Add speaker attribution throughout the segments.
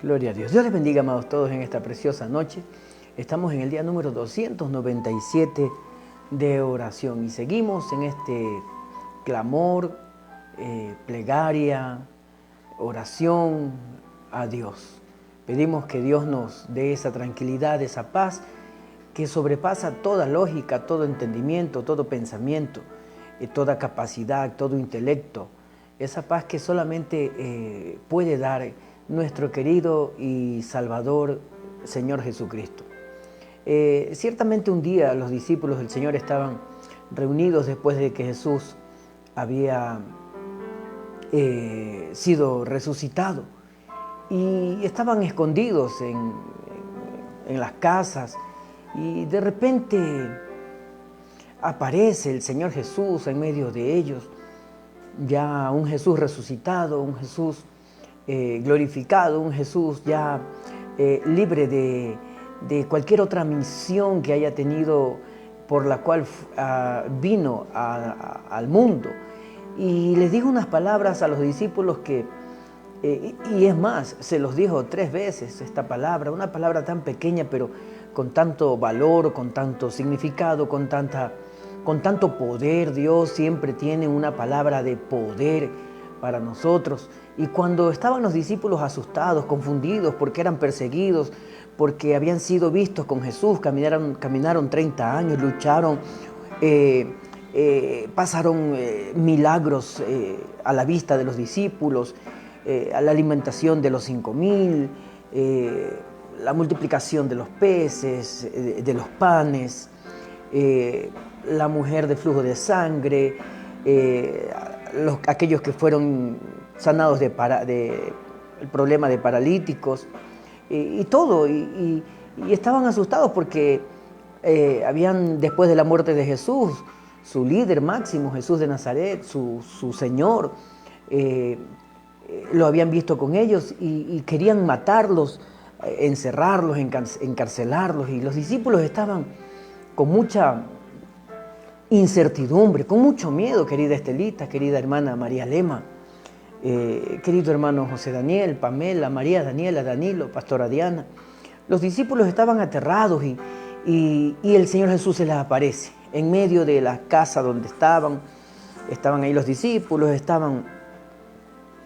Speaker 1: Gloria a Dios. Dios les bendiga, amados todos, en esta preciosa noche. Estamos en el día número 297 de oración y seguimos en este clamor, plegaria, oración a Dios. Pedimos que Dios nos dé esa tranquilidad, esa paz que sobrepasa toda lógica, todo entendimiento, todo pensamiento, toda capacidad, todo intelecto. Esa paz que solamente puede dar nuestro querido y Salvador Señor Jesucristo. Ciertamente un día los discípulos del Señor estaban reunidos después de que Jesús había sido resucitado y estaban escondidos en las casas y de repente aparece el Señor Jesús en medio de ellos, ya un Jesús resucitado, un Jesús glorificado, un Jesús ya libre de cualquier otra misión que haya tenido por la cual vino al mundo. Y les dijo unas palabras a los discípulos que, y es más, se los dijo 3 veces esta palabra, una palabra tan pequeña pero con tanto valor, con tanto significado, con tanto poder. Dios siempre tiene una palabra de poder para nosotros. Y cuando estaban los discípulos asustados, confundidos, porque eran perseguidos, porque habían sido vistos con Jesús, caminaron 30 años, lucharon, pasaron milagros a la vista de los discípulos, a la alimentación de los 5,000, la multiplicación de los peces, de los panes, la mujer de flujo de sangre, aquellos que fueron sanados del problema de paralíticos, y todo, y estaban asustados porque habían, después de la muerte de Jesús, su líder máximo, Jesús de Nazaret, su Señor, lo habían visto con ellos y querían matarlos, encerrarlos, encarcelarlos, y los discípulos estaban con mucha incertidumbre, con mucho miedo, querida Estelita, querida hermana María Lema, querido hermano José Daniel, Pamela, María Daniela, Danilo, pastora Diana. Los discípulos estaban aterrados y el Señor Jesús se les aparece en medio de la casa donde estaban ahí los discípulos,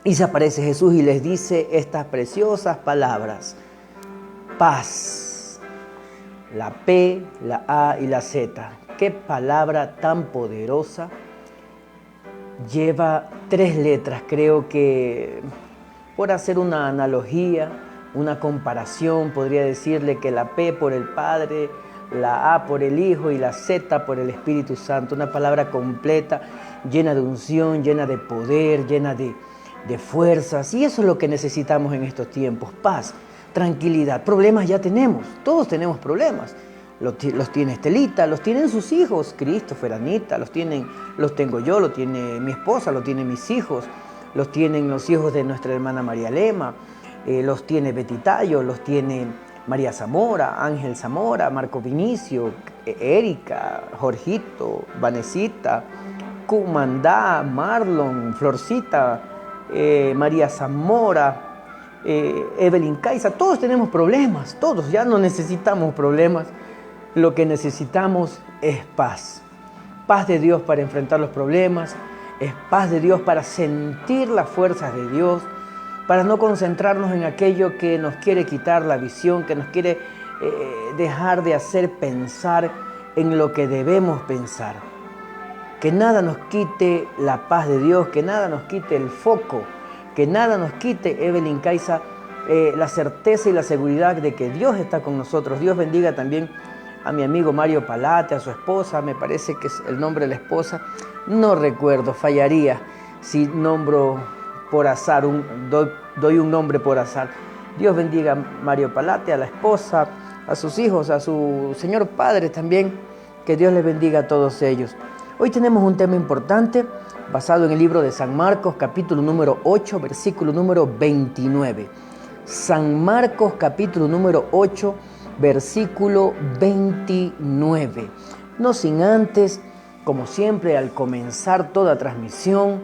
Speaker 1: y se aparece Jesús y les dice estas preciosas palabras: paz. La P, la A y la Z. Qué palabra tan poderosa. Lleva 3 letras. Creo que, por hacer una analogía, una comparación, podría decirle que la P por el Padre, la A por el Hijo y la Z por el Espíritu Santo. Una palabra completa, llena de unción, llena de poder, llena de fuerzas. Y eso es lo que necesitamos en estos tiempos: paz, tranquilidad. Problemas ya tenemos, todos tenemos problemas. Los tiene Estelita, los tienen sus hijos, Christopher, Anita, los tengo yo, lo tiene mi esposa, lo tienen mis hijos, los tienen los hijos de nuestra hermana María Lema, los tiene Betty Tayo, los tiene María Zamora, Ángel Zamora, Marco Vinicio, Erika, Jorgito, Vanesita, Cumandá, Marlon, Florcita, María Zamora, Evelyn Caiza. Todos tenemos problemas, todos, ya no necesitamos problemas. Lo que necesitamos es paz. Paz de Dios para enfrentar los problemas, es paz de Dios para sentir las fuerzas de Dios, para no concentrarnos en aquello que nos quiere quitar la visión, que nos quiere dejar de hacer pensar en lo que debemos pensar. Que nada nos quite la paz de Dios, que nada nos quite el foco, que nada nos quite, Evelyn Caiza, la certeza y la seguridad de que Dios está con nosotros. Dios bendiga también a mi amigo Mario Palate, a su esposa, me parece que es el nombre de la esposa, no recuerdo, fallaría si nombro por azar, doy un nombre por azar. Dios bendiga a Mario Palate, a la esposa, a sus hijos, a su Señor Padre también, que Dios les bendiga a todos ellos. Hoy tenemos un tema importante basado en el libro de San Marcos, capítulo número 8, versículo número 29. San Marcos, capítulo número 8, versículo 29. No sin antes, como siempre, al comenzar toda transmisión,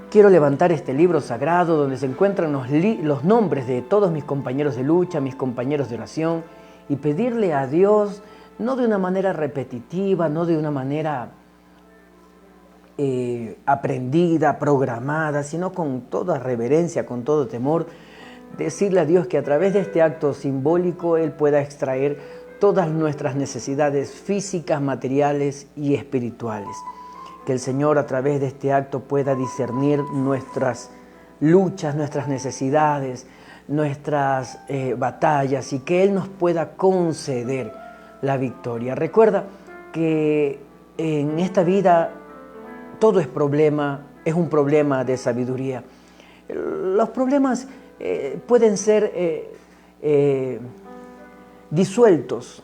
Speaker 1: quiero levantar este libro sagrado donde se encuentran los nombres de todos mis compañeros de lucha, mis compañeros de oración, y pedirle a Dios, no de una manera repetitiva, no de una manera aprendida, programada, sino con toda reverencia, con todo temor, decirle a Dios que a través de este acto simbólico Él pueda extraer todas nuestras necesidades físicas, materiales y espirituales. Que el Señor a través de este acto pueda discernir nuestras luchas, nuestras necesidades, nuestras batallas, y que Él nos pueda conceder la victoria. Recuerda que en esta vida todo es problema, es un problema de sabiduría. Los problemas pueden ser disueltos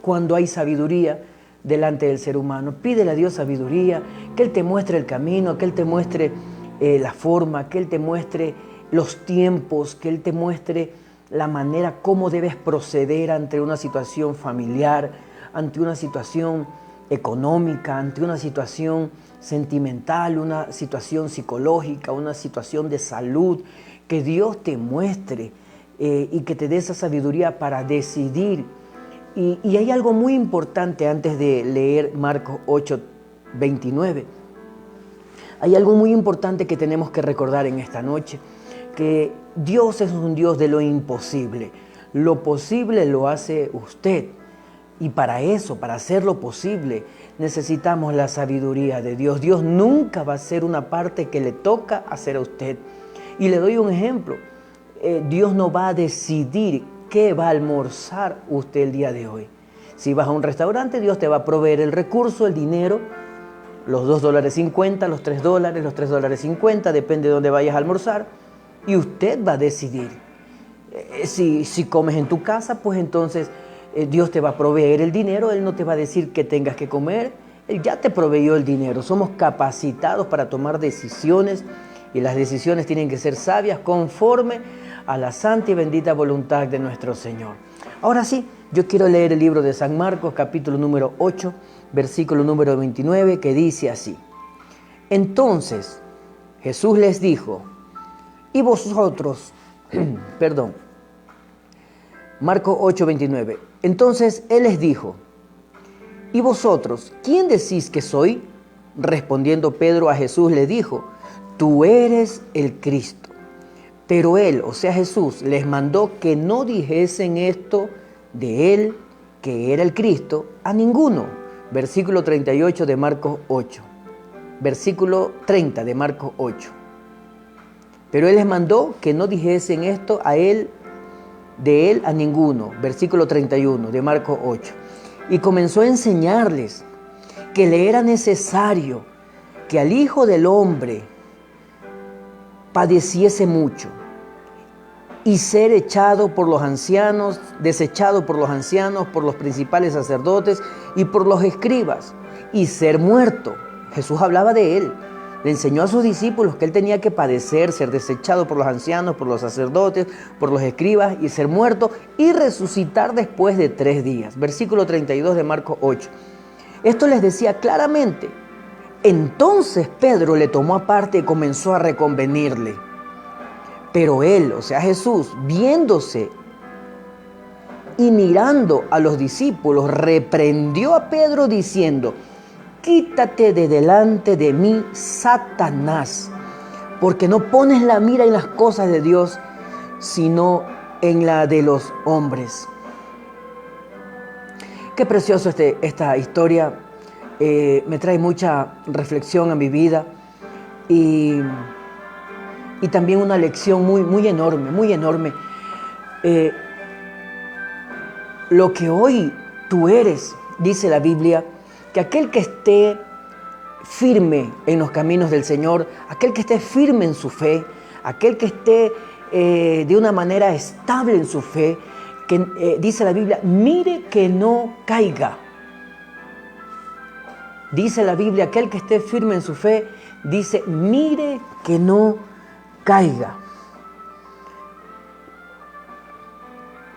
Speaker 1: cuando hay sabiduría delante del ser humano. Pídele a Dios sabiduría, que Él te muestre el camino, que Él te muestre la forma, que Él te muestre los tiempos, que Él te muestre la manera cómo debes proceder ante una situación familiar, ante una situación económica, ante una situación sentimental, una situación psicológica, una situación de salud. Que Dios te muestre y que te dé esa sabiduría para decidir. Y hay algo muy importante antes de leer Marcos 8:29. Hay algo muy importante que tenemos que recordar en esta noche, que Dios es un Dios de lo imposible. Lo posible lo hace usted. Y para eso, para hacer lo posible, necesitamos la sabiduría de Dios. Dios nunca va a hacer una parte que le toca hacer a usted. Y le doy un ejemplo. Dios no va a decidir qué va a almorzar usted el día de hoy. Si vas a un restaurante, Dios te va a proveer el recurso, el dinero, los $2.50, los $3, los $3.50, depende de dónde vayas a almorzar. Y usted va a decidir. Si comes en tu casa, pues entonces Dios te va a proveer el dinero. Él no te va a decir que tengas que comer. Él ya te proveyó el dinero. Somos capacitados para tomar decisiones, y las decisiones tienen que ser sabias conforme a la santa y bendita voluntad de nuestro Señor. Ahora sí, yo quiero leer el libro de San Marcos, capítulo número 8, versículo número 29, que dice así: Entonces Jesús les dijo, y vosotros, Marcos 8:29. Entonces Él les dijo, ¿y vosotros, quién decís que soy? Respondiendo Pedro a Jesús le dijo, tú eres el Cristo. Pero Él, o sea Jesús, les mandó que no dijesen esto de Él, que era el Cristo, a ninguno. Versículo 38 de Marcos 8. Versículo 30 de Marcos 8. Pero Él les mandó que no dijesen esto a Él, de Él a ninguno. Versículo 31 de Marcos 8. Y comenzó a enseñarles que le era necesario que al Hijo del Hombre padeciese mucho y ser echado por los ancianos, desechado por los ancianos, por los principales sacerdotes y por los escribas, y ser muerto. Jesús hablaba de Él. Le enseñó a sus discípulos que Él tenía que padecer, ser desechado por los ancianos, por los sacerdotes, por los escribas, y ser muerto y resucitar después de 3 días. Versículo 32 de Marcos 8. Esto les decía claramente. Entonces Pedro le tomó aparte y comenzó a reconvenirle. Pero Él, o sea Jesús, viéndose y mirando a los discípulos, reprendió a Pedro diciendo, quítate de delante de mí, Satanás, porque no pones la mira en las cosas de Dios, sino en la de los hombres. Qué precioso esta historia. Me trae mucha reflexión a mi vida y también una lección muy enorme, muy enorme. Lo que hoy tú eres, dice la Biblia, que aquel que esté firme en los caminos del Señor, aquel que esté firme en su fe, aquel que esté de una manera estable en su fe, que dice la Biblia, mire que no caiga. Dice la Biblia, aquel que esté firme en su fe, dice, mire que no caiga.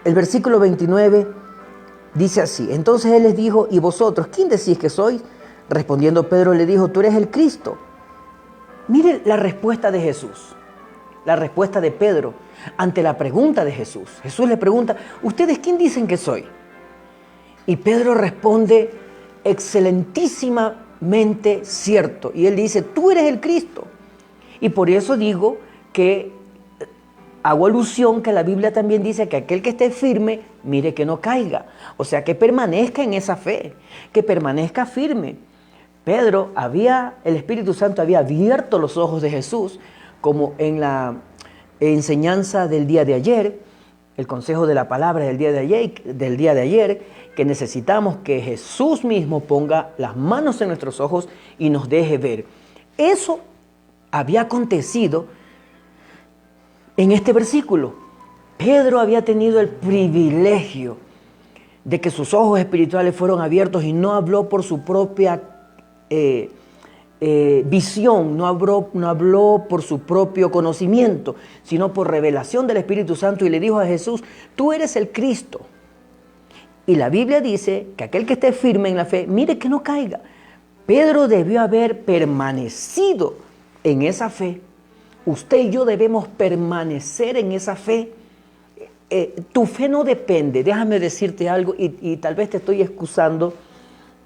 Speaker 1: El versículo 29 dice así, entonces Él les dijo, ¿y vosotros quién decís que sois? Respondiendo Pedro le dijo, tú eres el Cristo. Mire la respuesta de Jesús, la respuesta de Pedro ante la pregunta de Jesús. Jesús le pregunta, ¿ustedes quién dicen que soy? Y Pedro responde, excelentísimamente cierto. Y él dice, tú eres el Cristo. Y por eso digo que hago alusión que la Biblia también dice que aquel que esté firme, mire que no caiga. O sea, que permanezca en esa fe, que permanezca firme. Pedro el Espíritu Santo había abierto los ojos de Jesús, como en la enseñanza del día de ayer, el consejo de la palabra del día de ayer, que necesitamos que Jesús mismo ponga las manos en nuestros ojos y nos deje ver. Eso había acontecido en este versículo. Pedro había tenido el privilegio de que sus ojos espirituales fueron abiertos y no habló por su propia visión, no habló por su propio conocimiento, sino por revelación del Espíritu Santo, y le dijo a Jesús, tú eres el Cristo. Y la Biblia dice que aquel que esté firme en la fe, mire que no caiga. Pedro debió haber permanecido en esa fe. Usted y yo debemos permanecer en esa fe. Tu fe no depende, déjame decirte algo, y tal vez te estoy excusando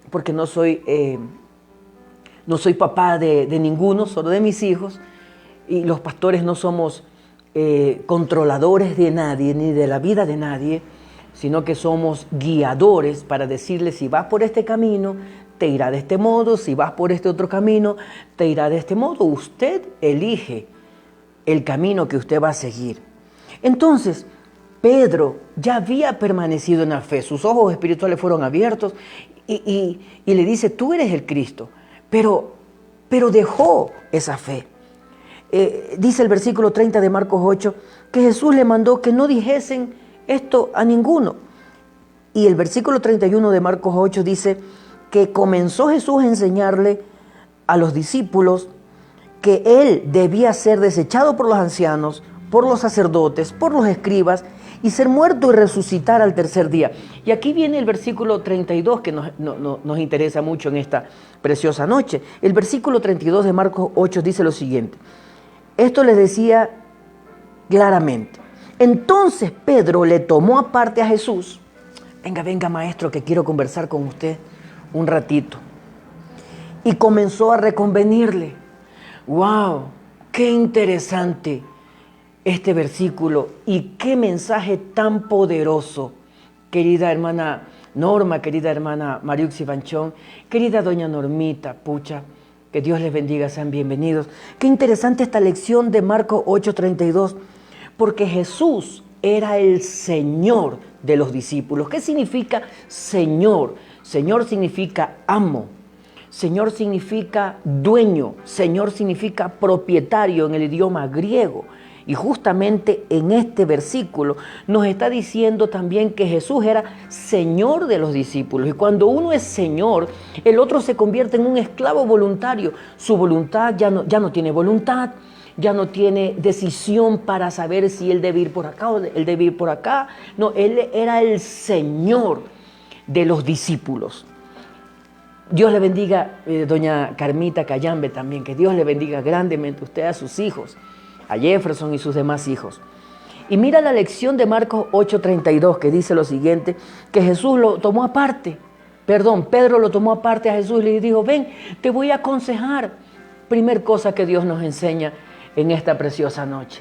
Speaker 1: porque no soy papá de ninguno, solo de mis hijos, y los pastores no somos controladores de nadie, ni de la vida de nadie, sino que somos guiadores para decirle, si vas por este camino, te irá de este modo, si vas por este otro camino, te irá de este modo. Usted elige el camino que usted va a seguir. Entonces, Pedro ya había permanecido en la fe, sus ojos espirituales fueron abiertos y le dice, tú eres el Cristo, pero dejó esa fe. Dice el versículo 30 de Marcos 8, que Jesús le mandó que no dijesen esto a ninguno. Y el versículo 31 de Marcos 8 dice que comenzó Jesús a enseñarle a los discípulos que él debía ser desechado por los ancianos, por los sacerdotes, por los escribas, y ser muerto y resucitar al tercer día. Y aquí viene el versículo 32 que nos interesa mucho en esta preciosa noche. El versículo 32 de Marcos 8 dice lo siguiente. Esto les decía claramente. Entonces Pedro le tomó aparte a Jesús. Venga, maestro, que quiero conversar con usted un ratito. Y comenzó a reconvenirle. ¡Wow! ¡Qué interesante este versículo! Y qué mensaje tan poderoso, querida hermana Norma, querida hermana Mariuxi Banchón, querida doña Normita, pucha, que Dios les bendiga, sean bienvenidos. Qué interesante esta lección de Marcos 8:32, porque Jesús era el Señor de los discípulos. ¿Qué significa Señor? Señor significa amo. Señor significa dueño. Señor significa propietario en el idioma griego. Y justamente en este versículo nos está diciendo también que Jesús era Señor de los discípulos. Y cuando uno es Señor, el otro se convierte en un esclavo voluntario. Su voluntad ya no tiene voluntad, ya no tiene decisión para saber si él debe ir por acá o él debe ir por acá. No, él era el Señor de los discípulos. Dios le bendiga, doña Carmita Cayambe también, que Dios le bendiga grandemente a usted, a sus hijos, a Jefferson y sus demás hijos. Y mira la lección de Marcos 8:32 que dice lo siguiente, que Jesús lo tomó aparte, Pedro lo tomó aparte a Jesús y le dijo, ven, te voy a aconsejar. Primer cosa que Dios nos enseña en esta preciosa noche.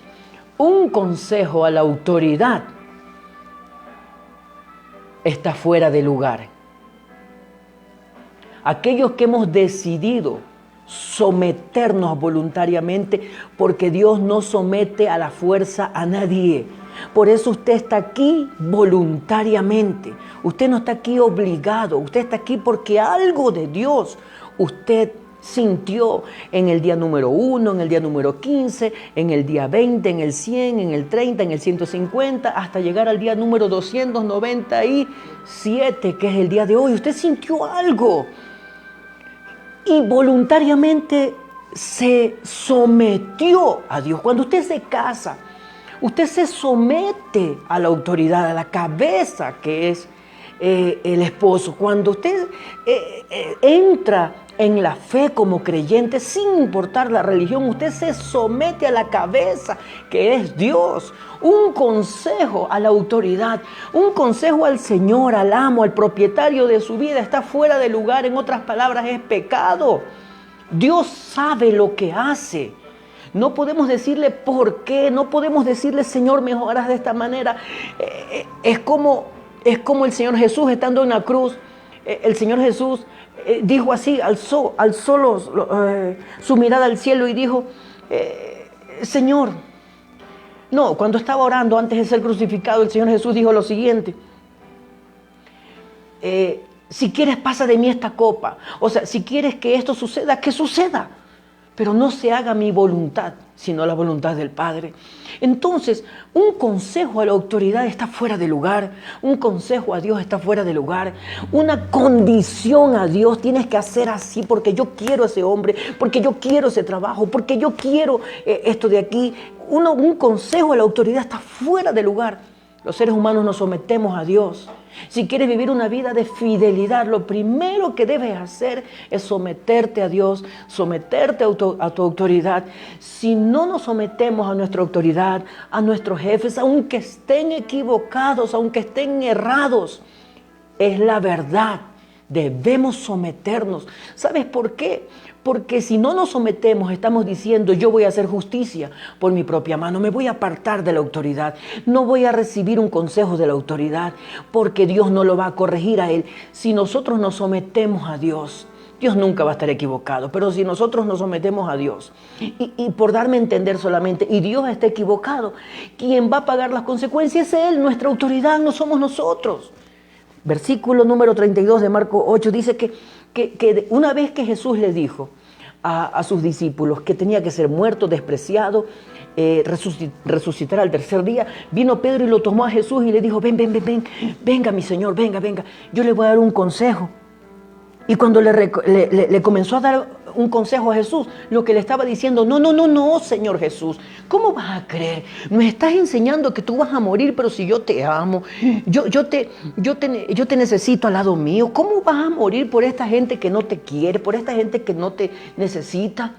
Speaker 1: Un consejo a la autoridad está fuera de lugar. Aquellos que hemos decidido someternos voluntariamente, porque Dios no somete a la fuerza a nadie. Por eso usted está aquí voluntariamente. Usted no está aquí obligado. Usted está aquí porque algo de Dios usted sintió en el día número 1, en el día número 15, en el día 20, en el 100, en el 30, en el 150, hasta llegar al día número 297, que es el día de hoy. Usted sintió algo y voluntariamente se sometió a Dios. Cuando usted se casa, usted se somete a la autoridad, a la cabeza que es el esposo. Cuando usted entra en la fe como creyente, sin importar la religión, usted se somete a la cabeza que es Dios. Un consejo a la autoridad, un consejo al Señor, al amo, al propietario de su vida está fuera de lugar. En otras palabras, es pecado. Dios sabe lo que hace. No podemos decirle por qué, no podemos decirle, Señor, me harás de esta manera. Es como el Señor Jesús estando en la cruz. El Señor Jesús dijo así, alzó su mirada al cielo y dijo, Señor, no, cuando estaba orando antes de ser crucificado, el Señor Jesús dijo lo siguiente, si quieres pasa de mí esta copa, o sea, si quieres que esto suceda, que suceda, pero no se haga mi voluntad, sino la voluntad del Padre. Entonces, un consejo a la autoridad está fuera de lugar, un consejo a Dios está fuera de lugar, una condición a Dios, tienes que hacer así porque yo quiero ese hombre, porque yo quiero ese trabajo, porque yo quiero esto de aquí. Un consejo a la autoridad está fuera de lugar. Los seres humanos nos sometemos a Dios. Si quieres vivir una vida de fidelidad, lo primero que debes hacer es someterte a Dios, someterte a tu autoridad. Si no nos sometemos a nuestra autoridad, a nuestros jefes, aunque estén equivocados, aunque estén errados, es la verdad. Debemos someternos. ¿Sabes por qué? Porque si no nos sometemos, estamos diciendo, yo voy a hacer justicia por mi propia mano, me voy a apartar de la autoridad, no voy a recibir un consejo de la autoridad, porque Dios no lo va a corregir a él. Si nosotros nos sometemos a Dios, Dios nunca va a estar equivocado, pero si nosotros nos sometemos a Dios, y por darme a entender solamente, y Dios está equivocado, quien va a pagar las consecuencias es Él, nuestra autoridad, no somos nosotros. Versículo número 32 de Marcos 8 dice que una vez que Jesús le dijo a sus discípulos que tenía que ser muerto, despreciado, resucitar al tercer día, vino Pedro y lo tomó a Jesús y le dijo, venga mi Señor, venga, yo le voy a dar un consejo. Y cuando le comenzó a dar un consejo a Jesús, lo que le estaba diciendo, no, Señor Jesús, ¿cómo vas a creer? Me estás enseñando que tú vas a morir, pero si yo te amo, yo te necesito al lado mío, ¿cómo vas a morir por esta gente que no te quiere, por esta gente que no te necesita?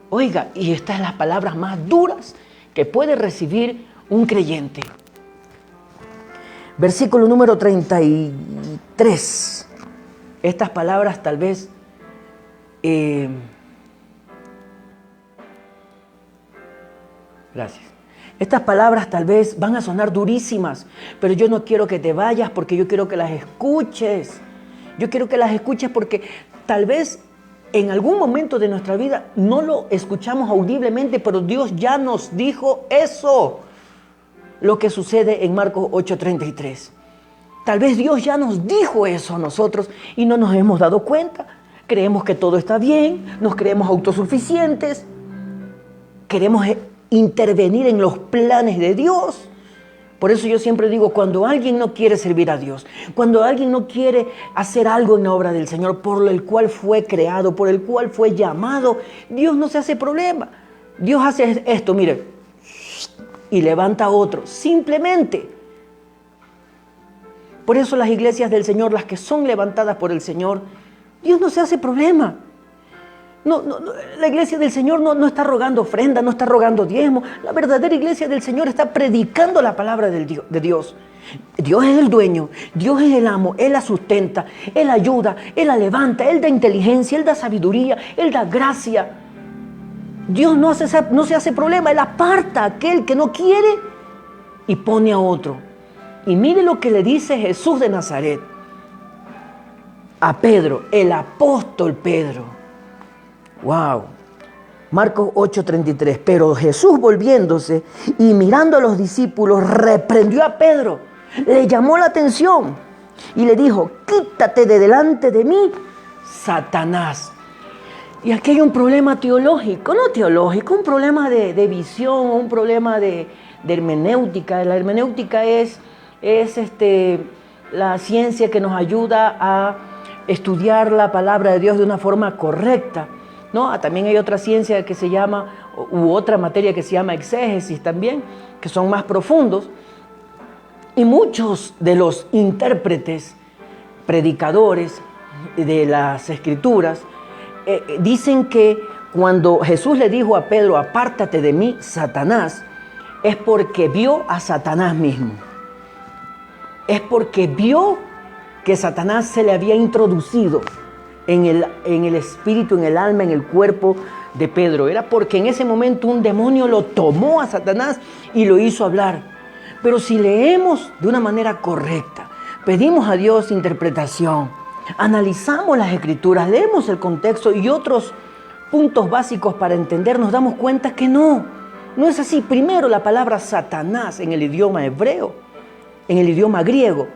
Speaker 1: Oiga, y estas son las palabras más duras que puede recibir un creyente. Versículo número 33. Estas palabras tal vez gracias. Estas palabras tal vez van a sonar durísimas, pero yo no quiero que te vayas porque yo quiero que las escuches. Yo quiero que las escuches porque tal vez en algún momento de nuestra vida no lo escuchamos audiblemente, pero Dios ya nos dijo eso. Lo que sucede en Marcos 8:33. Tal vez Dios ya nos dijo eso a nosotros y no nos hemos dado cuenta. Creemos que todo está bien, nos creemos autosuficientes, queremos intervenir en los planes de Dios. Por eso yo siempre digo, cuando alguien no quiere servir a Dios, cuando alguien no quiere hacer algo en la obra del Señor por el cual fue creado, por el cual fue llamado, Dios no se hace problema. Dios hace esto, mire, y levanta a otro, simplemente. Por eso las iglesias del Señor, las que son levantadas por el Señor, Dios no se hace problema. No, la iglesia del Señor no está rogando ofrenda, no está rogando diezmo. La verdadera iglesia del Señor está predicando la palabra de Dios. Dios es el dueño, Dios es el amo, Él la sustenta, Él ayuda, Él la levanta, Él da inteligencia, Él da sabiduría, Él da gracia. Dios no se hace problema, Él aparta a aquel que no quiere y pone a otro. Y mire lo que le dice Jesús de Nazaret a Pedro, el apóstol Pedro. ¡Wow! Marcos 8:33. Pero Jesús, volviéndose y mirando a los discípulos, reprendió a Pedro, le llamó la atención y le dijo, quítate de delante de mí, Satanás. Y aquí hay un problema teológico, no teológico, un problema de visión, un problema de hermenéutica. La hermenéutica es la ciencia que nos ayuda a estudiar la palabra de Dios de una forma correcta, ¿no? También hay otra ciencia que se llama, u otra materia que se llama exégesis también, que son más profundos. Y muchos de los intérpretes, predicadores de las Escrituras, dicen que cuando Jesús le dijo a Pedro, apártate de mí, Satanás, es porque vio a Satanás mismo. Es porque vio que Satanás se le había introducido en el espíritu, en el alma, en el cuerpo de Pedro. Era porque en ese momento un demonio lo tomó a Satanás y lo hizo hablar. Pero si leemos de una manera correcta, pedimos a Dios interpretación, analizamos las escrituras, leemos el contexto y otros puntos básicos para entender, nos damos cuenta que no es así. Primero, la palabra Satanás en el idioma hebreo, en el idioma griego,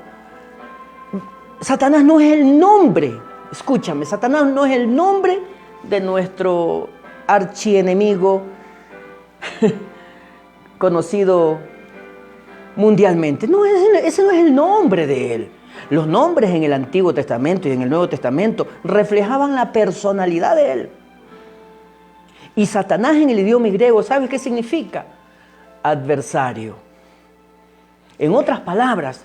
Speaker 1: Satanás no es el nombre, escúchame, Satanás no es el nombre de nuestro archienemigo conocido mundialmente. No, ese no es el nombre de él. Los nombres en el Antiguo Testamento y en el Nuevo Testamento reflejaban la personalidad de él. Y Satanás en el idioma griego, ¿sabes qué significa? Adversario. En otras palabras,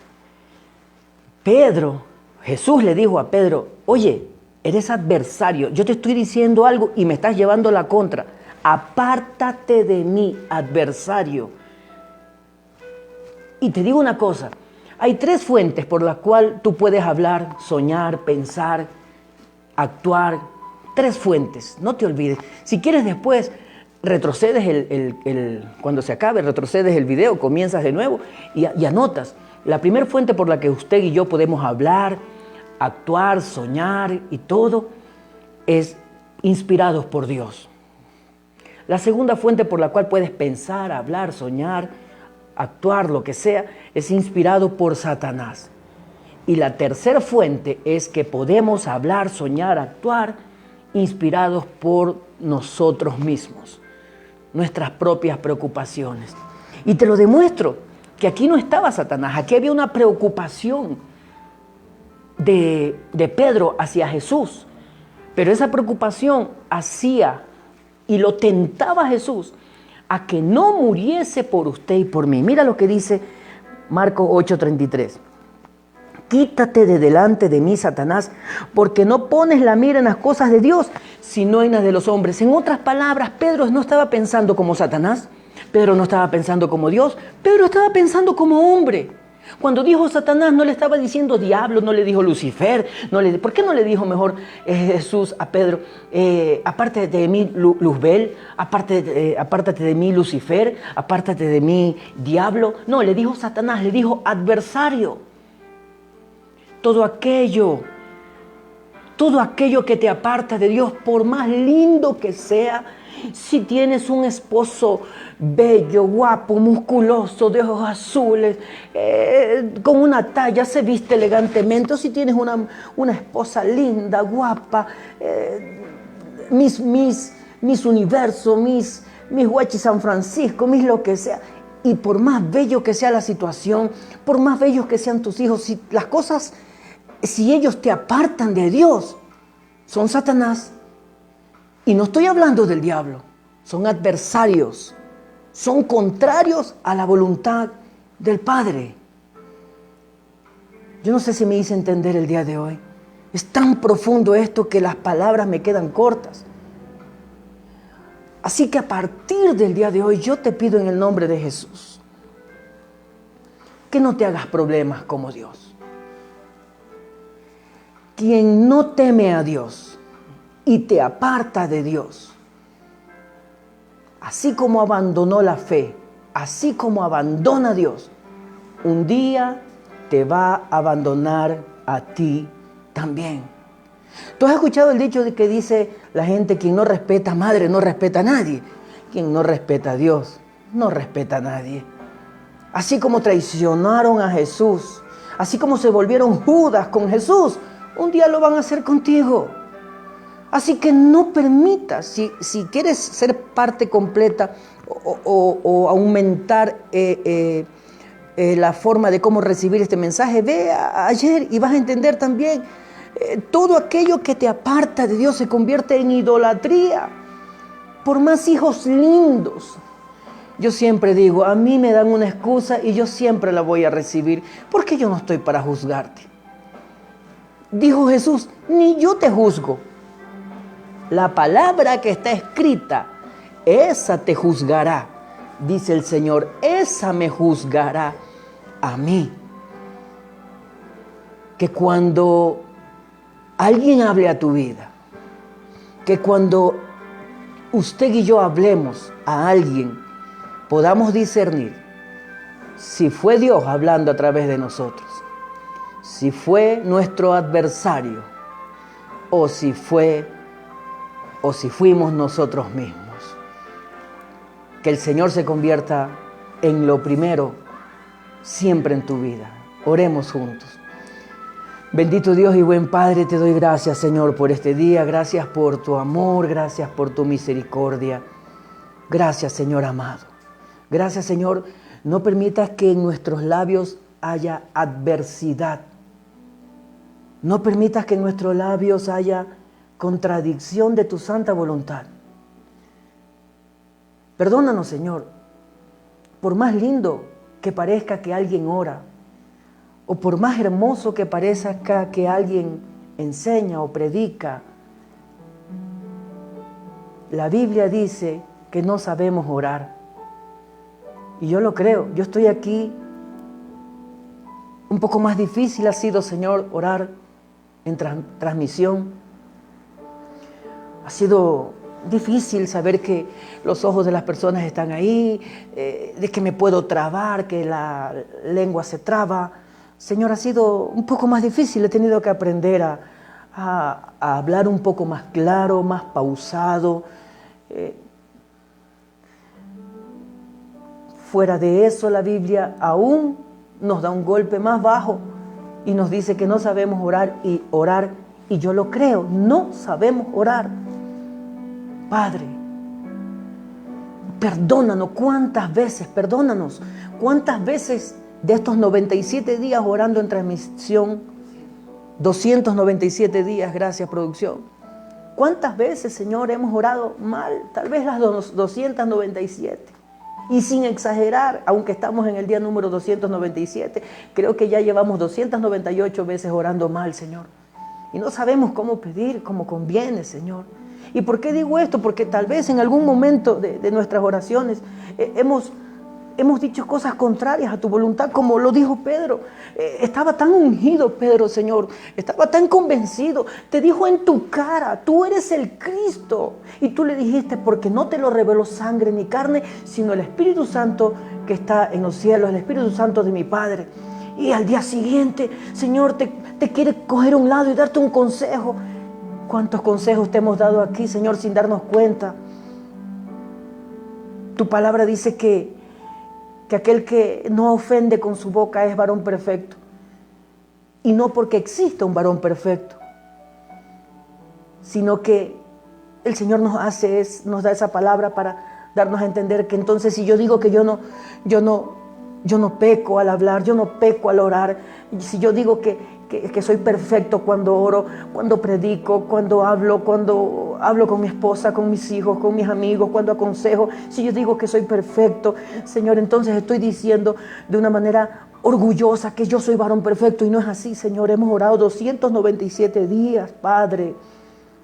Speaker 1: Jesús le dijo a Pedro, oye, eres adversario, yo te estoy diciendo algo y me estás llevando la contra. Apártate de mí, adversario. Y te digo una cosa, hay 3 fuentes por las cuales tú puedes hablar, soñar, pensar, actuar. 3 fuentes, no te olvides. Si quieres después, retrocedes cuando se acabe, retrocedes el video, comienzas de nuevo y anotas. La primera fuente por la que usted y yo podemos hablar, actuar, soñar y todo, es inspirados por Dios. La segunda fuente por la cual puedes pensar, hablar, soñar, actuar, lo que sea, es inspirado por Satanás. Y la tercera fuente es que podemos hablar, soñar, actuar, inspirados por nosotros mismos, nuestras propias preocupaciones. Y te lo demuestro, que aquí no estaba Satanás, aquí había una preocupación de Pedro hacia Jesús, pero esa preocupación hacía y lo tentaba a Jesús a que no muriese por usted y por mí. Mira lo que dice Marcos 8:33. Quítate de delante de mí, Satanás, porque no pones la mira en las cosas de Dios, sino en las de los hombres. En otras palabras, Pedro no estaba pensando como Satanás, Pedro no estaba pensando como Dios, Pedro estaba pensando como hombre. Cuando dijo Satanás, no le estaba diciendo diablo, no le dijo Lucifer, ¿por qué no le dijo mejor Jesús a Pedro, apártate de mí, Luzbel, apártate de mí, Lucifer, apártate de mí, diablo? No, le dijo Satanás, le dijo adversario. Todo aquello que te aparta de Dios, por más lindo que sea, si tienes un esposo bello, guapo, musculoso, de ojos azules, con una talla, se viste elegantemente, o si tienes una esposa linda, guapa, Miss Universo, Miss Huachi San Francisco, Miss lo que sea, y por más bello que sea la situación, por más bellos que sean tus hijos, si ellos te apartan de Dios, son Satanás. Y no estoy hablando del diablo, son adversarios, son contrarios a la voluntad del Padre. Yo no sé si me hice entender el día de hoy. Es tan profundo esto que las palabras me quedan cortas. Así que a partir del día de hoy yo te pido en el nombre de Jesús que no te hagas problemas como Dios. Quien no teme a Dios y te aparta de Dios, así como abandonó la fe, así como abandona a Dios, un día te va a abandonar a ti también. ¿Tú has escuchado el dicho de que dice la gente, quien no respeta a madre no respeta a nadie? Quien no respeta a Dios no respeta a nadie. Así como traicionaron a Jesús, así como se volvieron Judas con Jesús, un día lo van a hacer contigo. Así que no permitas, si quieres ser parte completa o aumentar la forma de cómo recibir este mensaje, ve ayer y vas a entender también. Todo aquello que te aparta de Dios se convierte en idolatría. Por más hijos lindos. Yo siempre digo, a mí me dan una excusa y yo siempre la voy a recibir, porque yo no estoy para juzgarte. Dijo Jesús, ni yo te juzgo. La palabra que está escrita, esa te juzgará, dice el Señor, esa me juzgará a mí. Que cuando alguien hable a tu vida, que cuando usted y yo hablemos a alguien, podamos discernir si fue Dios hablando a través de nosotros, si fue nuestro adversario o si fuimos nosotros mismos. Que el Señor se convierta en lo primero siempre en tu vida. Oremos juntos. Bendito Dios y buen Padre, te doy gracias, Señor, por este día. Gracias por tu amor, gracias por tu misericordia. Gracias, Señor amado. Gracias, Señor. No permitas que en nuestros labios haya adversidad. No permitas que en nuestros labios haya contradicción de tu santa voluntad. Perdónanos, Señor, por más lindo que parezca que alguien ora, o por más hermoso que parezca que alguien enseña o predica. La Biblia dice que no sabemos orar. Y yo lo creo. Yo estoy aquí. Un poco más difícil ha sido, Señor, orar en transmisión. Ha sido difícil saber que los ojos de las personas están ahí, de que me puedo trabar, que la lengua se traba. Señor, ha sido un poco más difícil. He tenido que aprender a hablar un poco más claro, más pausado. Fuera de eso, la Biblia aún nos da un golpe más bajo y nos dice que no sabemos orar, y yo lo creo, no sabemos orar. Padre, perdónanos, ¿cuántas veces de estos 97 días orando en transmisión, 297 días, gracias producción? ¿Cuántas veces, Señor, hemos orado mal? Tal vez las 297. Y sin exagerar, aunque estamos en el día número 297, creo que ya llevamos 298 veces orando mal, Señor. Y no sabemos cómo pedir, como conviene, Señor. ¿Y por qué digo esto? Porque tal vez en algún momento de nuestras oraciones hemos dicho cosas contrarias a tu voluntad, como lo dijo Pedro. Estaba tan ungido Pedro, Señor, estaba tan convencido. Te dijo en tu cara, tú eres el Cristo. Y tú le dijiste, porque no te lo reveló sangre ni carne, sino el Espíritu Santo que está en los cielos, el Espíritu Santo de mi Padre. Y al día siguiente, Señor, te quiere coger a un lado y darte un consejo. ¿Cuántos consejos te hemos dado aquí, Señor, sin darnos cuenta? Tu palabra dice que aquel que no ofende con su boca es varón perfecto. Y no porque exista un varón perfecto, sino que el Señor nos da esa palabra para darnos a entender que entonces si yo digo que yo no peco al hablar, yo no peco al orar, si yo digo que soy perfecto cuando oro, cuando predico, cuando hablo con mi esposa, con mis hijos, con mis amigos, cuando aconsejo, si yo digo que soy perfecto, Señor, entonces estoy diciendo de una manera orgullosa que yo soy varón perfecto, y no es así, Señor. Hemos orado 297 días, Padre.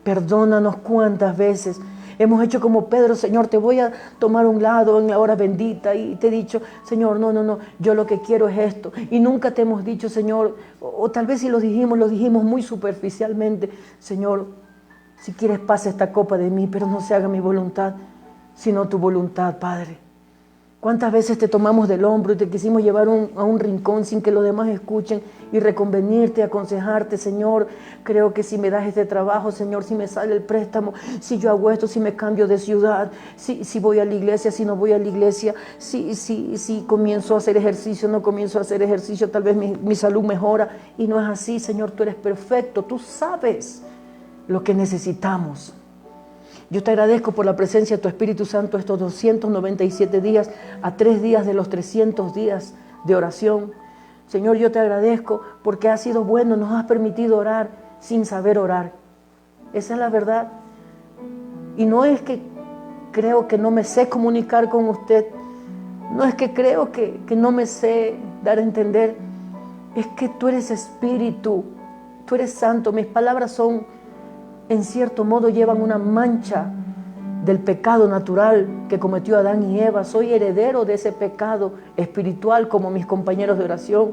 Speaker 1: Perdónanos cuántas veces hemos hecho como Pedro, Señor, te voy a tomar a un lado en la hora bendita y te he dicho, Señor, no, yo lo que quiero es esto. Y nunca te hemos dicho, Señor, o tal vez si lo dijimos muy superficialmente, Señor, si quieres pasa esta copa de mí, pero no se haga mi voluntad, sino tu voluntad, Padre. ¿Cuántas veces te tomamos del hombro y te quisimos llevar a un rincón sin que los demás escuchen y reconvenirte, aconsejarte? Señor, creo que si me das este trabajo, Señor, si me sale el préstamo, si yo hago esto, si me cambio de ciudad, si voy a la iglesia, si no voy a la iglesia, si comienzo a hacer ejercicio, no comienzo a hacer ejercicio, tal vez mi salud mejora. Y no es así, Señor, tú eres perfecto, tú sabes lo que necesitamos. Yo te agradezco por la presencia de tu Espíritu Santo estos 297 días, a 3 días de los 300 días de oración. Señor, yo te agradezco porque has sido bueno, nos has permitido orar sin saber orar. Esa es la verdad. Y no es que creo que no me sé comunicar con usted, no es que creo que no me sé dar a entender, es que tú eres Espíritu, tú eres Santo, mis palabras son en cierto modo llevan una mancha del pecado natural que cometió Adán y Eva. Soy heredero de ese pecado espiritual como mis compañeros de oración.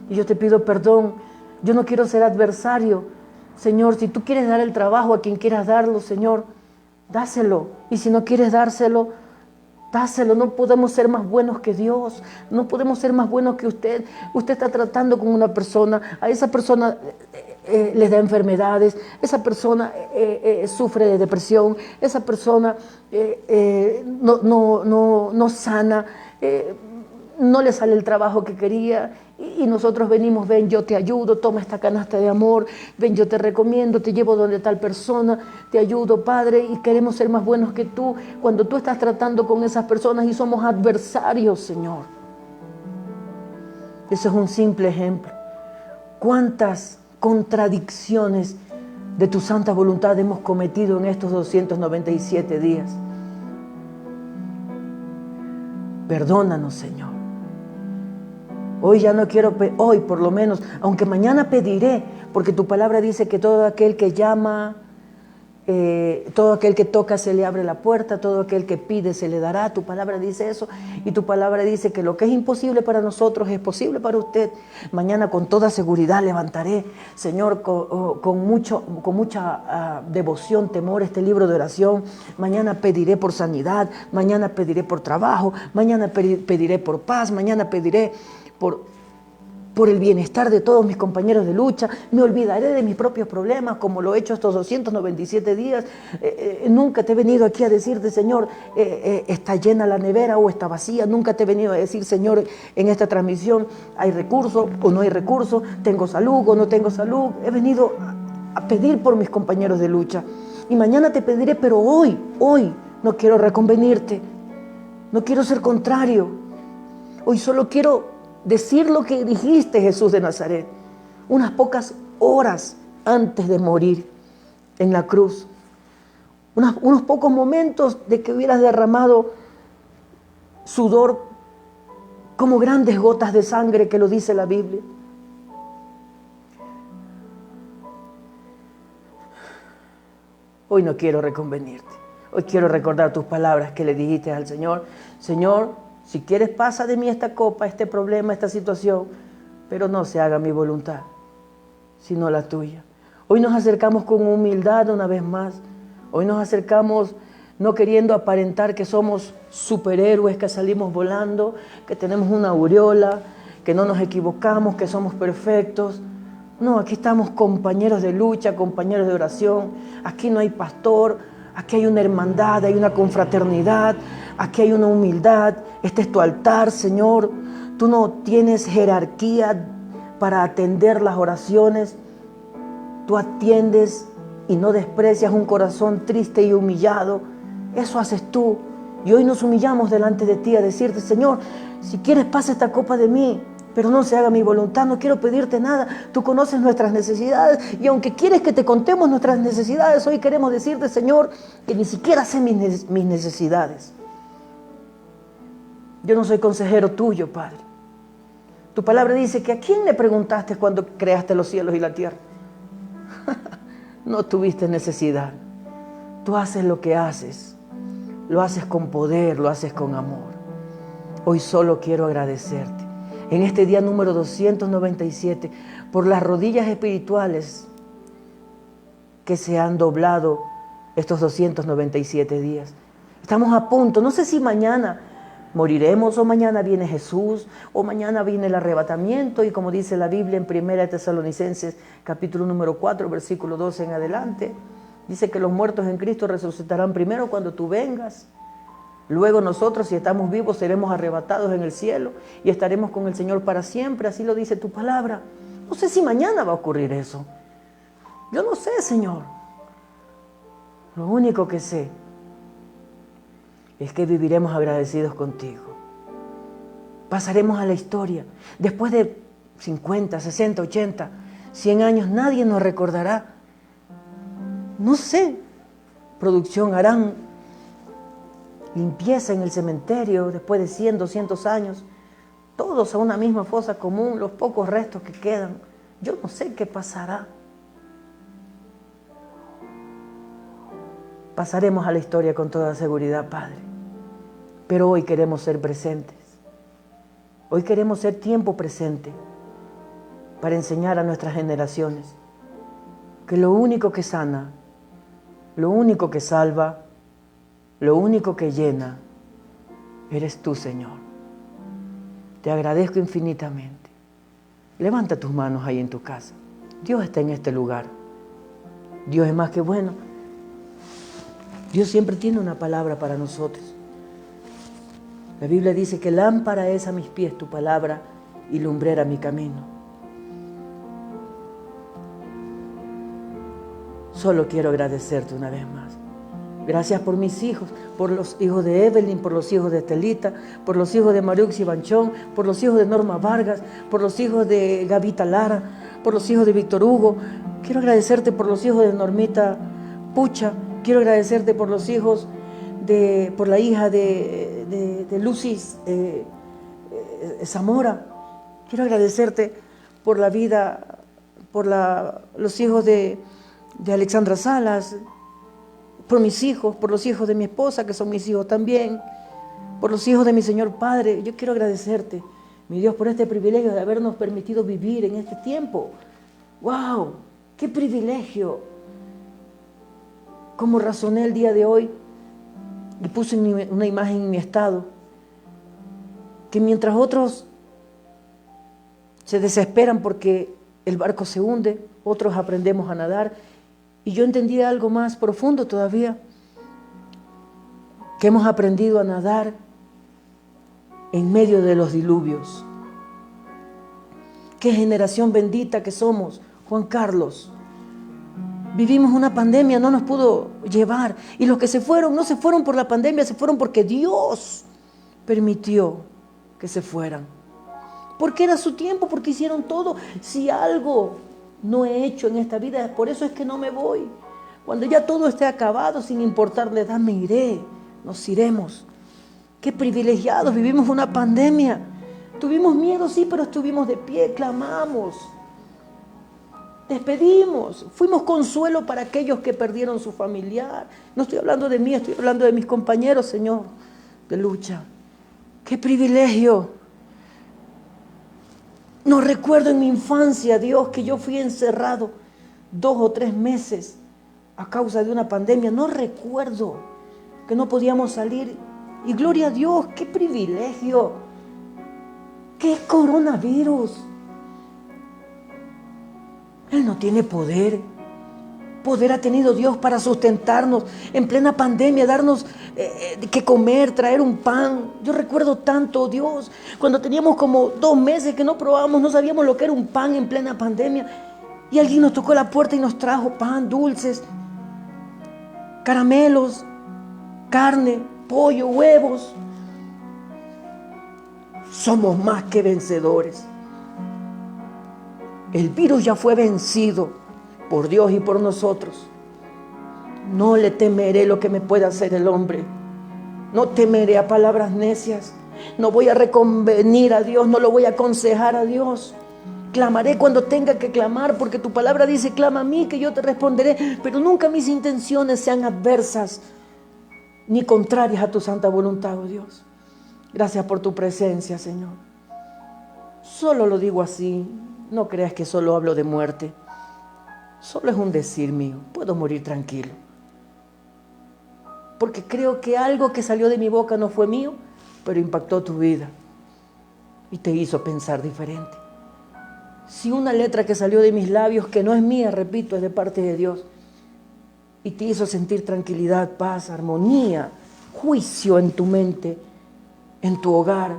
Speaker 1: Y yo te pido perdón. Yo no quiero ser adversario. Señor, si tú quieres dar el trabajo a quien quieras darlo, Señor, dáselo. Y si no quieres dárselo, dáselo. No podemos ser más buenos que Dios. No podemos ser más buenos que usted. Usted está tratando con una persona. A esa persona les da enfermedades. Esa persona sufre de depresión. Esa persona no sana. No le sale el trabajo que quería. Y nosotros venimos, ven, yo te ayudo, toma esta canasta de amor, ven, yo te recomiendo, te llevo donde tal persona, te ayudo, Padre, y queremos ser más buenos que tú cuando tú estás tratando con esas personas y somos adversarios, Señor. Eso es un simple ejemplo. ¿Cuántas contradicciones de tu santa voluntad hemos cometido en estos 297 días? Perdónanos, Señor. Hoy ya no quiero, hoy por lo menos, aunque mañana pediré, porque tu palabra dice que todo aquel que llama, todo aquel que toca se le abre la puerta, todo aquel que pide se le dará. Tu palabra dice eso, y tu palabra dice que lo que es imposible para nosotros es posible para usted. Mañana con toda seguridad levantaré, Señor, con mucha devoción, temor, este libro de oración. Mañana pediré por sanidad, mañana pediré por trabajo, mañana pediré por paz, mañana pediré por el bienestar de todos mis compañeros de lucha. Me olvidaré de mis propios problemas, como lo he hecho estos 297 días. Nunca te he venido aquí a decirte, Señor, está llena la nevera o está vacía. Nunca te he venido a decir, Señor, en esta transmisión hay recursos o no hay recursos, tengo salud o no tengo salud. He venido a pedir por mis compañeros de lucha. Y mañana te pediré, pero hoy no quiero reconvenirte. No quiero ser contrario. Hoy solo quiero decir lo que dijiste, Jesús de Nazaret, unas pocas horas antes de morir en la cruz. Unos pocos momentos de que hubieras derramado sudor como grandes gotas de sangre, que lo dice la Biblia. Hoy no quiero reconvenirte. Hoy quiero recordar tus palabras que le dijiste al Señor. Señor, si quieres, pasa de mí esta copa, este problema, esta situación, pero no se haga mi voluntad, sino la tuya. Hoy nos acercamos con humildad una vez más. Hoy nos acercamos no queriendo aparentar que somos superhéroes, que salimos volando, que tenemos una aureola, que no nos equivocamos, que somos perfectos. No, aquí estamos compañeros de lucha, compañeros de oración. Aquí no hay pastor, aquí hay una hermandad, hay una confraternidad. Aquí hay una humildad. Este es tu altar, Señor. Tú no tienes jerarquía para atender las oraciones. Tú atiendes y no desprecias un corazón triste y humillado. Eso haces tú. Y hoy nos humillamos delante de ti a decirte, Señor, si quieres pasa esta copa de mí, pero no se haga mi voluntad. No quiero pedirte nada. Tú conoces nuestras necesidades, y aunque quieres que te contemos nuestras necesidades, hoy queremos decirte, Señor, que ni siquiera sé mis necesidades. Yo no soy consejero tuyo, Padre. Tu palabra dice que ¿a quién le preguntaste cuando creaste los cielos y la tierra? No tuviste necesidad. Tú haces lo que haces. Lo haces con poder, lo haces con amor. Hoy solo quiero agradecerte en este día número 297 por las rodillas espirituales que se han doblado estos 297 días. Estamos a punto, no sé si mañana moriremos, o mañana viene Jesús, o mañana viene el arrebatamiento, y como dice la Biblia en 1 Tesalonicenses capítulo número 4, versículo 12 en adelante, dice que los muertos en Cristo resucitarán primero cuando tú vengas. Luego nosotros, si estamos vivos, seremos arrebatados en el cielo y estaremos con el Señor para siempre. Así lo dice tu palabra. No sé si mañana va a ocurrir eso. Yo no sé, Señor. Lo único que sé es que viviremos agradecidos contigo. Pasaremos a la historia. Después de 50, 60, 80, 100 años, nadie nos recordará. No sé, producción, harán limpieza en el cementerio después de 100, 200 años. Todos a una misma fosa común, los pocos restos que quedan. Yo no sé qué pasará. pasaremos a la historia con toda seguridad, Padre. Pero hoy queremos ser presentes. Hoy queremos ser tiempo presente para enseñar a nuestras generaciones que lo único que sana, lo único que salva, lo único que llena, eres tú, Señor. Te agradezco infinitamente. Levanta tus manos ahí en tu casa. Dios está en este lugar. Dios es más que bueno. Dios siempre tiene una palabra para nosotros. La Biblia dice que lámpara es a mis pies tu palabra y lumbrera mi camino. Solo quiero agradecerte una vez más. Gracias por mis hijos, por los hijos de Evelyn, por los hijos de Estelita, por los hijos de Mariuxi Banchón, por los hijos de Norma Vargas, por los hijos de Gavita Lara, por los hijos de Víctor Hugo. Quiero agradecerte por los hijos de Normita Pucha. Quiero agradecerte por los hijos por la hija de Lucy Zamora. Quiero agradecerte por la vida, por los hijos de Alexandra Salas, por mis hijos, por los hijos de mi esposa, que son mis hijos también, por los hijos de mi Señor Padre. Yo quiero agradecerte, mi Dios, por este privilegio de habernos permitido vivir en este tiempo. ¡Wow! ¡Qué privilegio! Como razoné el día de hoy y puse una imagen en mi estado, que mientras otros se desesperan porque el barco se hunde, otros aprendemos a nadar. Y yo entendí algo más profundo todavía, que hemos aprendido a nadar en medio de los diluvios. Qué generación bendita que somos, Juan Carlos. Vivimos una pandemia, no nos pudo llevar. Y los que se fueron, no se fueron por la pandemia, se fueron porque Dios permitió que se fueran. Porque era su tiempo, porque hicieron todo. Si algo no he hecho en esta vida, por eso es que no me voy. Cuando ya todo esté acabado, sin importar la edad, me iré. Nos iremos. Qué privilegiados, vivimos una pandemia. Tuvimos miedo, sí, pero estuvimos de pie, clamamos. Despedimos, fuimos consuelo para aquellos que perdieron su familiar. No estoy hablando de mí, estoy hablando de mis compañeros, Señor, de lucha. ¡Qué privilegio! No recuerdo en mi infancia, Dios, que yo fui encerrado 2 o 3 meses a causa de una pandemia. No recuerdo que no podíamos salir. Y gloria a Dios, qué privilegio. ¡Qué coronavirus! Él no tiene poder. Poder ha tenido Dios para sustentarnos en plena pandemia, darnos que comer, traer un pan. Yo recuerdo tanto, Dios, cuando teníamos como 2 meses que no probábamos, no sabíamos lo que era un pan en plena pandemia. Y alguien nos tocó la puerta y nos trajo pan, dulces, caramelos, carne, pollo, huevos. Somos más que vencedores. El virus ya fue vencido por Dios y por nosotros. No le temeré lo que me pueda hacer el hombre. No temeré a palabras necias. No voy a reconvenir a Dios, no lo voy a aconsejar a Dios. Clamaré cuando tenga que clamar, porque tu palabra dice, clama a mí que yo te responderé. Pero nunca mis intenciones sean adversas ni contrarias a tu santa voluntad, oh Dios. Gracias por tu presencia, Señor. Solo lo digo así. No creas que solo hablo de muerte. Solo es un decir mío. Puedo morir tranquilo. Porque creo que algo que salió de mi boca no fue mío, pero impactó tu vida y te hizo pensar diferente. Si una letra que salió de mis labios, que no es mía, repito, es de parte de Dios, y te hizo sentir tranquilidad, paz, armonía, juicio en tu mente, en tu hogar,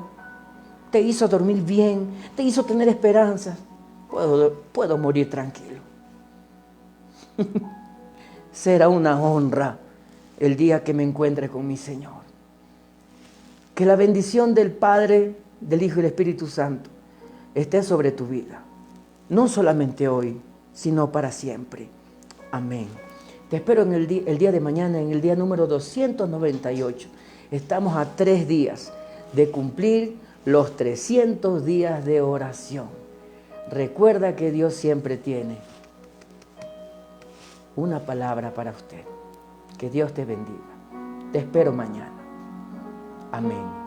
Speaker 1: te hizo dormir bien, te hizo tener esperanzas, puedo morir tranquilo. Será una honra el día que me encuentre con mi Señor. Que la bendición del Padre, del Hijo y del Espíritu Santo esté sobre tu vida. No solamente hoy, sino para siempre. Amén. Te espero en el día de mañana, en el día número 298. Estamos a 3 días de cumplir los 300 días de oración. Recuerda que Dios siempre tiene una palabra para usted. Que Dios te bendiga. Te espero mañana. Amén.